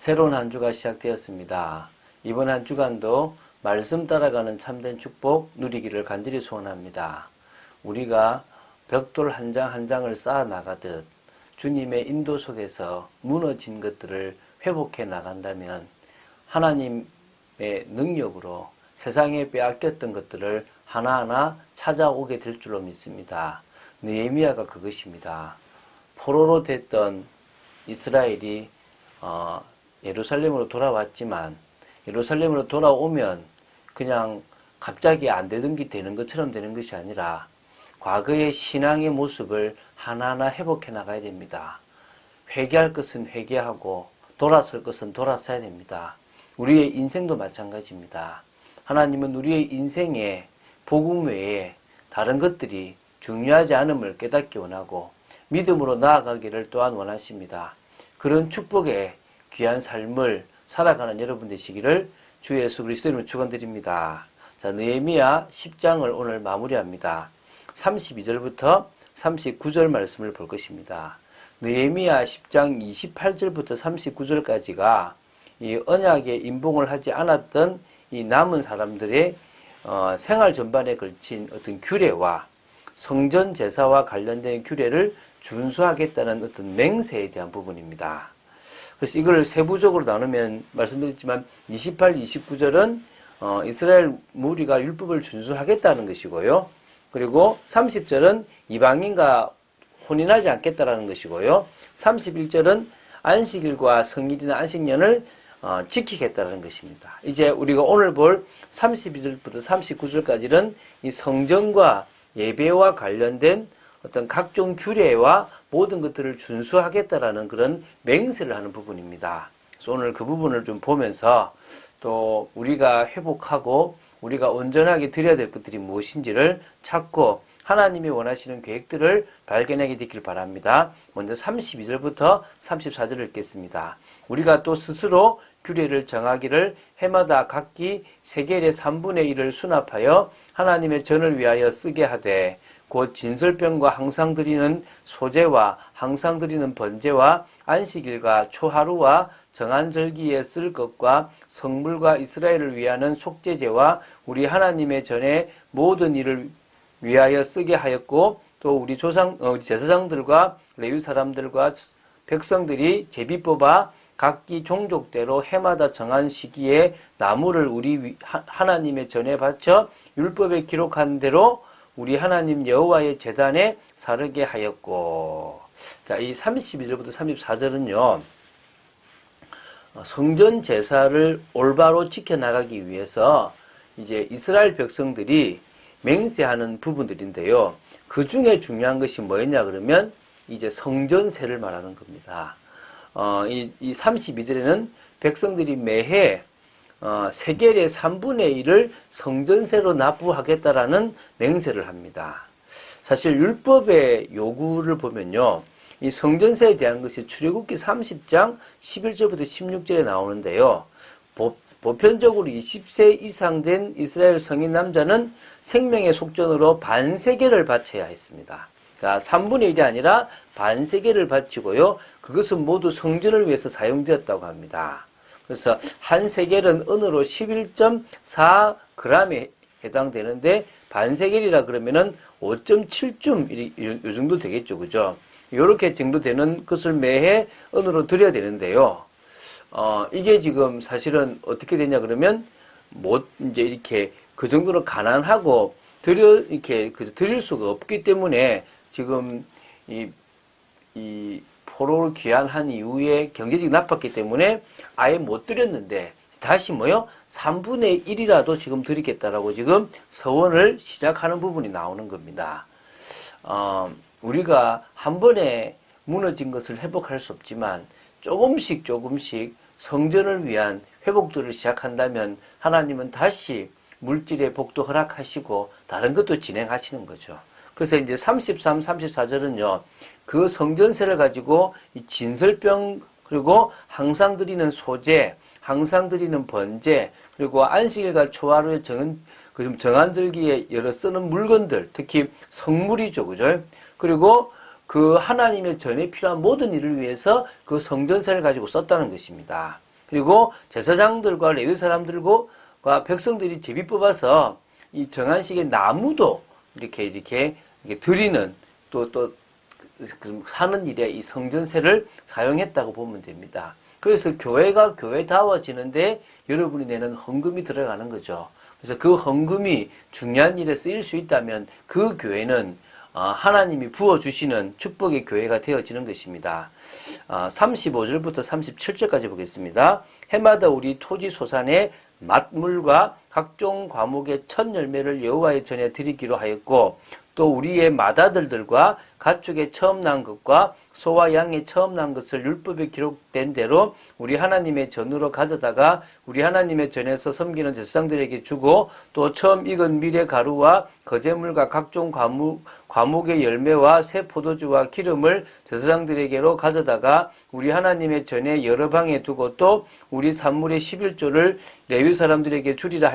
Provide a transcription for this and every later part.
새로운 한 주가 시작되었습니다. 이번 한 주간도 말씀 따라가는 참된 축복 누리기를 간절히 소원합니다. 우리가 벽돌 한 장 한 장을 쌓아 나가듯 주님의 인도 속에서 무너진 것들을 회복해 나간다면 하나님의 능력으로 세상에 빼앗겼던 것들을 하나하나 찾아오게 될 줄로 믿습니다. 느헤미야가 그것입니다. 포로로 됐던 이스라엘이 예루살렘으로 돌아왔지만 예루살렘으로 돌아오면 그냥 갑자기 안 되던 게 되는 것처럼 되는 것이 아니라 과거의 신앙의 모습을 하나하나 회복해 나가야 됩니다. 회개할 것은 회개하고 돌아설 것은 돌아서야 됩니다. 우리의 인생도 마찬가지입니다. 하나님은 우리의 인생에 복음 외에 다른 것들이 중요하지 않음을 깨닫기 원하고 믿음으로 나아가기를 또한 원하십니다. 그런 축복의 귀한 삶을 살아가는 여러분 되시기를 주 예수 그리스도 이름으로 축원드립니다. 자, 느헤미야 10장을 오늘 마무리합니다. 32절부터 39절 말씀을 볼 것입니다. 느헤미야 10장 28절부터 39절까지가 이 언약에 인봉을 하지 않았던 이 남은 사람들의 생활 전반에 걸친 어떤 규례와 성전 제사와 관련된 규례를 준수하겠다는 어떤 맹세에 대한 부분입니다. 그래서 이걸 세부적으로 나누면 말씀드렸지만 28, 29절은 이스라엘 무리가 율법을 준수하겠다는 것이고요. 그리고 30절은 이방인과 혼인하지 않겠다라는 것이고요. 31절은 안식일과 성일이나 안식년을 지키겠다는 것입니다. 이제 우리가 오늘 볼 32절부터 39절까지는 이 성전과 예배와 관련된 어떤 각종 규례와 모든 것들을 준수하겠다라는 그런 맹세를 하는 부분입니다. 그래서 오늘 그 부분을 좀 보면서 또 우리가 회복하고 우리가 온전하게 드려야 될 것들이 무엇인지를 찾고 하나님이 원하시는 계획들을 발견하게 되길 바랍니다. 먼저 32절부터 34절을 읽겠습니다. 우리가 또 스스로 규례를 정하기를 해마다 각기 세겔의 3분의 1을 수납하여 하나님의 전을 위하여 쓰게 하되 곧 진설병과 항상 드리는 소제와 항상 드리는 번제와 안식일과 초하루와 정한 절기에 쓸 것과 성물과 이스라엘을 위하는 속죄제와 우리 하나님의 전의 모든 일을 위하여 쓰게 하였고 또 우리 제사장들과 레위 사람들과 백성들이 제비 뽑아 각기 종족대로 해마다 정한 시기에 나무를 우리 하나님의 전에 바쳐 율법에 기록한 대로 우리 하나님 여호와의 제단에 사르게 하였고. 자, 이 32절부터 34절은요. 성전 제사를 올바로 지켜나가기 위해서 이제 이스라엘 백성들이 맹세하는 부분들인데요. 그 중에 중요한 것이 뭐였냐 그러면 이제 성전세를 말하는 겁니다. 이 32절에는 백성들이 매해 세겔의 3분의 1을 성전세로 납부하겠다라는 맹세를 합니다. 사실 율법의 요구를 보면요. 이 성전세에 대한 것이 출애굽기 30장 11절부터 16절에 나오는데요. 보편적으로 20세 이상 된 이스라엘 성인 남자는 생명의 속전으로 반세겔을 바쳐야 했습니다. 그러니까 3분의 1이 아니라 반세겔을 바치고요. 그것은 모두 성전을 위해서 사용되었다고 합니다. 그래서 한 세겔은 은으로 11.4g에 해당되는데 반세겔이라 그러면은 5.7쯤 요 정도 되겠죠. 그죠? 요렇게 정도 되는 것을 매해 은으로 드려야 되는데요. 이게 지금 사실은 어떻게 되냐 그러면 이제 이렇게 그 정도로 가난하고 이렇게 드릴 수가 없기 때문에 지금 이 포로를 귀환한 이후에 경제적이 나빴기 때문에 아예 못 드렸는데 다시 3분의 1이라도 지금 드리겠다라고 지금 서원을 시작하는 부분이 나오는 겁니다. 우리가 한 번에 무너진 것을 회복할 수 없지만 조금씩 성전을 위한 회복들을 시작한다면 하나님은 다시 물질의 복도 허락하시고 다른 것도 진행하시는 거죠. 그래서 이제 33, 34절은요. 그 성전세를 가지고 이 진설병 그리고 항상 드리는 소제, 항상 드리는 번제, 그리고 안식일과 초하루에 정한 절기에 여러 쓰는 물건들, 특히 성물이죠, 그죠? 그리고 그 하나님의 전에 필요한 모든 일을 위해서 그 성전세를 가지고 썼다는 것입니다. 그리고 제사장들과 레위 사람들과 백성들이 제비 뽑아서 이 정한 시기에 나무도 이렇게 드리는 또 하는 일에 이 성전세를 사용했다고 보면 됩니다. 그래서 교회가 교회다워지는데 여러분이 내는 헌금이 들어가는 거죠. 그래서 그 헌금이 중요한 일에 쓰일 수 있다면 그 교회는 하나님이 부어주시는 축복의 교회가 되어지는 것입니다. 35절부터 37절까지 보겠습니다. 해마다 우리 토지 소산의 맛물과 각종 과목의 첫 열매를 여호와의 전에 드리기로 하였고 또 우리의 맏아들들과 가축의 처음 난 것과 소와 양의 처음 난 것을 율법에 기록된 대로 우리 하나님의 전으로 가져다가 우리 하나님의 전에서 섬기는 제사장들에게 주고 또 처음 익은 밀의 가루와 거제물과 각종 과목의 열매와 새 포도주와 기름을 제사장들에게로 가져다가 우리 하나님의 전에 여러 방에 두고 또 우리 산물의 11조를 레위 사람들에게 주리라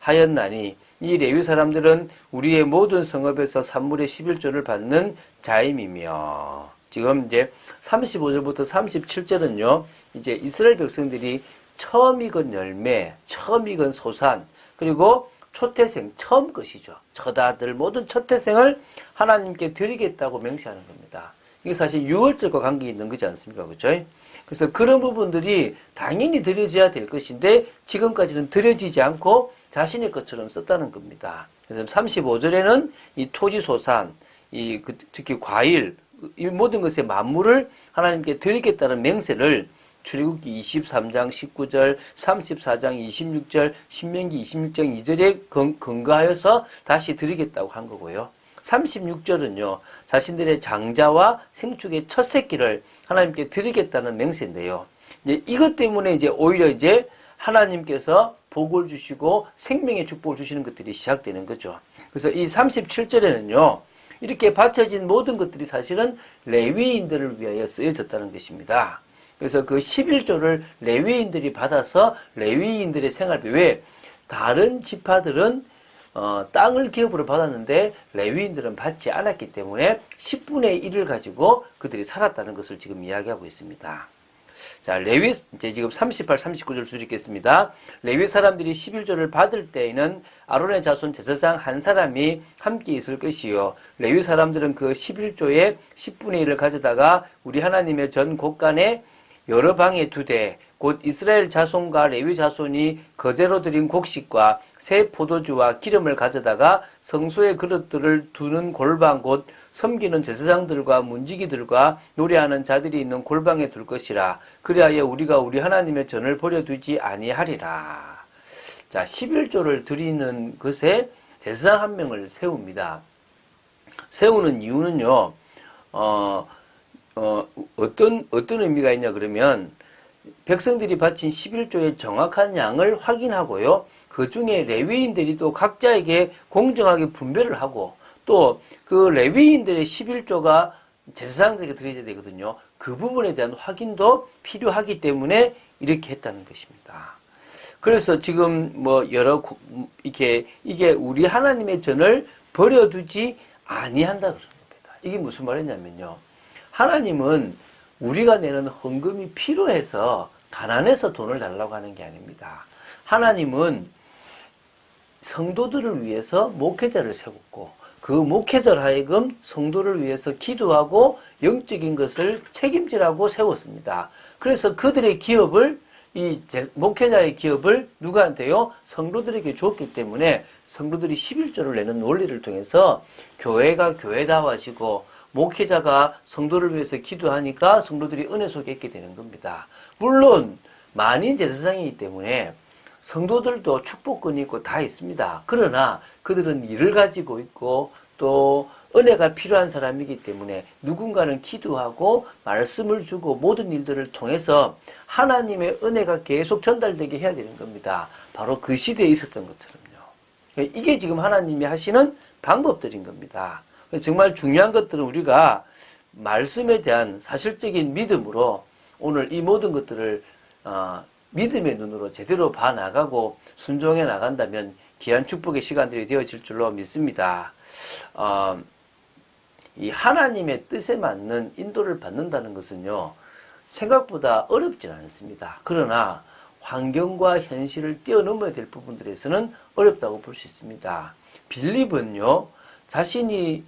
하였나니 이 레위 사람들은 우리의 모든 성읍에서 산물의 11조를 받는 자임이며. 지금 이제 35절부터 37절은요, 이제 이스라엘 백성들이 처음 익은 열매, 처음 익은 소산, 그리고 초태생, 처음 것이죠. 첫 아들, 모든 초태생을 하나님께 드리겠다고 맹세하는 겁니다. 이게 사실 유월절과 관계 있는 거지 않습니까? 그죠? 그래서 그런 부분들이 당연히 드려져야 될 것인데, 지금까지는 드려지지 않고 자신의 것처럼 썼다는 겁니다. 그래서 35절에는 이 토지 소산, 특히 과일, 이 모든 것의 만물을 하나님께 드리겠다는 맹세를 출애굽기 23장 19절, 34장 26절, 신명기 26장 2절에 근거하여서 다시 드리겠다고 한 거고요. 36절은요, 자신들의 장자와 생축의 첫 새끼를 하나님께 드리겠다는 맹세인데요. 이것 때문에 오히려 하나님께서 복을 주시고 생명의 축복을 주시는 것들이 시작되는 거죠. 그래서 이 37절에는요, 이렇게 바쳐진 모든 것들이 사실은 레위인들을 위하여 쓰여졌다는 것입니다. 그래서 그 11조를 레위인들이 받아서 레위인들의 생활비, 왜 다른 지파들은 땅을 기업으로 받았는데 레위인들은 받지 않았기 때문에 10분의 1을 가지고 그들이 살았다는 것을 지금 이야기하고 있습니다. 자, 이제 지금 38, 39절 줄이겠습니다. 레위 사람들이 11조를 받을 때에는 아론의 자손 제사장 한 사람이 함께 있을 것이요. 레위 사람들은 그 11조의 10분의 1을 가져다가 우리 하나님의 전 곳간에 여러 방에 두되 곧 이스라엘 자손과 레위 자손이 거제로 드린 곡식과 새 포도주와 기름을 가져다가 성소의 그릇들을 두는 골방 곧 섬기는 제사장들과 문지기들과 노래하는 자들이 있는 골방에 둘 것이라. 그리하여 우리가 우리 하나님의 전을 버려두지 아니하리라. 자, 11조를 드리는 것에 제사장 한 명을 세웁니다. 세우는 이유는요, 어떤 의미가 있냐 그러면 백성들이 바친 11조의 정확한 양을 확인하고요. 그 중에 레위인들이 또 각자에게 공정하게 분배를 하고 또 그 레위인들의 11조가 제사장들에게 드려야 되거든요. 그 부분에 대한 확인도 필요하기 때문에 이렇게 했다는 것입니다. 그래서 지금 이게 우리 하나님의 전을 버려두지 아니한다 그런 겁니다. 이게 무슨 말이냐면요. 하나님은 우리가 내는 헌금이 필요해서 가난해서 돈을 달라고 하는 게 아닙니다. 하나님은 성도들을 위해서 목회자를 세웠고 그 목회자를 하여금 성도를 위해서 기도하고 영적인 것을 책임지라고 세웠습니다. 그래서 그들의 기업을 목회자의 기업을 누구한테요? 성도들에게 줬기 때문에 성도들이 11조를 내는 논리를 통해서 교회가 교회다워지고 목회자가 성도를 위해서 기도하니까 성도들이 은혜 속에 있게 되는 겁니다. 물론 만인 제사장이기 때문에 성도들도 축복권이 있고 다 있습니다. 그러나 그들은 일을 가지고 있고 또 은혜가 필요한 사람이기 때문에 누군가는 기도하고 말씀을 주고 모든 일들을 통해서 하나님의 은혜가 계속 전달되게 해야 되는 겁니다. 바로 그 시대에 있었던 것처럼요. 이게 지금 하나님이 하시는 방법들인 겁니다. 정말 중요한 것들은 우리가 말씀에 대한 사실적인 믿음으로 오늘 이 모든 것들을 믿음의 눈으로 제대로 봐나가고 순종해 나간다면 귀한 축복의 시간들이 되어질 줄로 믿습니다. 이 하나님의 뜻에 맞는 인도를 받는다는 것은요, 생각보다 어렵진 않습니다. 그러나 환경과 현실을 뛰어넘어야 될 부분들에서는 어렵다고 볼 수 있습니다. 빌립은요, 자신이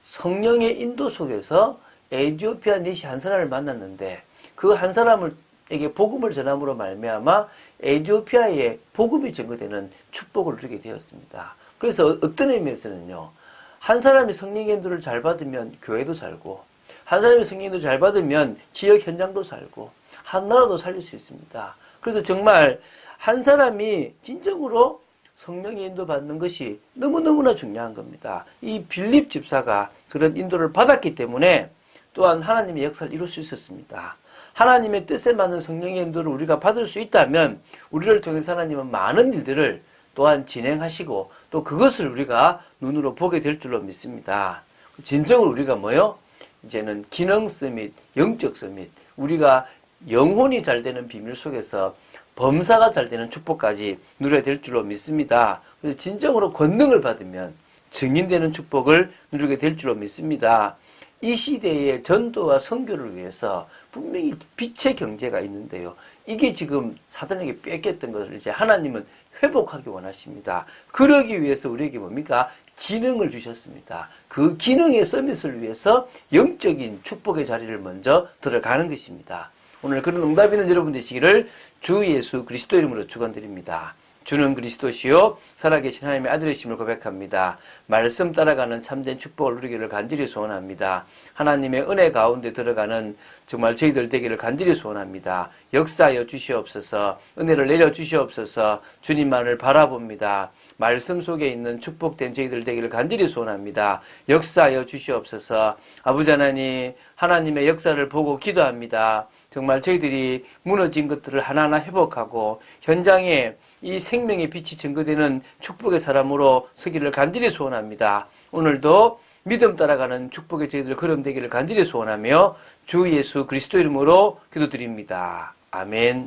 성령의 인도 속에서 에티오피아 니시 한 사람을 만났는데 그 한 사람에게 복음을 전함으로 말미암아 에티오피아에 복음이 전거되는 축복을 누리게 되었습니다. 그래서 어떤 의미에서는요, 한 사람이 성령의 인도를 잘 받으면 교회도 살고, 한 사람이 성령의 인도를 잘 받으면 지역 현장도 살고, 한 나라도 살릴 수 있습니다. 그래서 정말 한 사람이 진정으로 성령의 인도 받는 것이 너무너무나 중요한 겁니다. 이 빌립 집사가 그런 인도를 받았기 때문에 또한 하나님의 역사를 이룰 수 있었습니다. 하나님의 뜻에 맞는 성령의 인도를 우리가 받을 수 있다면 우리를 통해서 하나님은 많은 일들을 또한 진행하시고 또 그것을 우리가 눈으로 보게 될 줄로 믿습니다. 진정으로 우리가 뭐요? 이제는 기능성 및 영적성 및 우리가 영혼이 잘 되는 비밀 속에서 범사가 잘 되는 축복까지 누려야 될 줄로 믿습니다. 그래서 진정으로 권능을 받으면 증인되는 축복을 누리게 될 줄로 믿습니다. 이 시대의 전도와 선교를 위해서 분명히 빛의 경제가 있는데요. 이게 지금 사단에게 뺏겼던 것을 이제 하나님은 회복하기 원하십니다. 그러기 위해서 우리에게 뭡니까? 기능을 주셨습니다. 그 기능의 서밋을 위해서 영적인 축복의 자리를 먼저 들어가는 것입니다. 오늘 그런 응답 있는 여러분 되시기를 주 예수 그리스도 이름으로 축원드립니다. 주는 그리스도시요 살아계신 하나님의 아들이심을 고백합니다. 말씀 따라가는 참된 축복을 누리기를 간절히 소원합니다. 하나님의 은혜 가운데 들어가는 정말 저희들 되기를 간절히 소원합니다. 역사하여 주시옵소서. 은혜를 내려 주시옵소서. 주님만을 바라봅니다. 말씀 속에 있는 축복된 저희들 되기를 간절히 소원합니다. 역사하여 주시옵소서. 아버지 하나님, 하나님의 역사를 보고 기도합니다. 정말 저희들이 무너진 것들을 하나하나 회복하고 현장에 이 생명의 빛이 증거되는 축복의 사람으로 서기를 간절히 소원합니다. 오늘도 믿음 따라가는 축복의 저희들 걸음 되기를 간절히 소원하며 주 예수 그리스도 이름으로 기도드립니다. 아멘.